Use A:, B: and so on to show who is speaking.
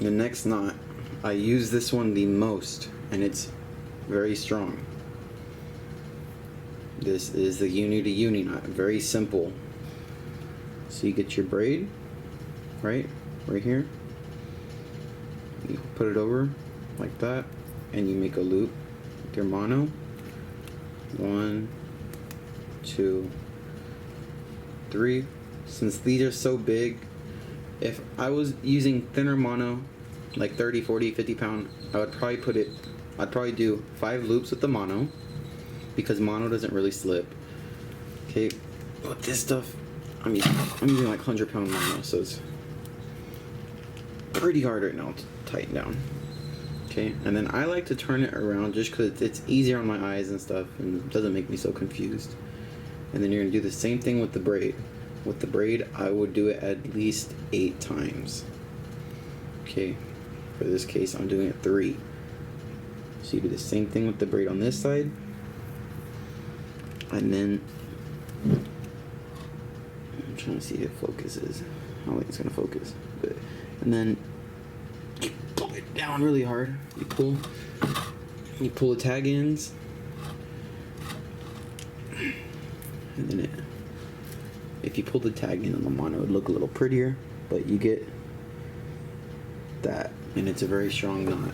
A: The next knot, I use this one the most, and it's very strong. This is the Uni Knot, very simple. So you get your braid, right here. You put it over like that, and you make a loop with your mono. 1, 2, 3. Since these are so big, if I was using thinner mono, like 30, 40, 50 pound, I'd probably do 5 loops with the mono, because mono doesn't really slip. Okay, but this stuff, I'm using like 100-pound mono, so it's pretty hard right now to tighten down. Okay, and then I like to turn it around just because it's easier on my eyes and stuff, and doesn't make me so confused. And then you're gonna do the same thing with the braid. With the braid, I would do it at least 8 times. Okay, for this case, I'm doing it 3. So you do the same thing with the braid on this side, and then I'm trying to see if it focuses. I don't think it's gonna focus, but and then you pull it down really hard. You pull the tag ends, and then if you pull the tag in on the mono, it would look a little prettier, but you get that, and it's a very strong knot.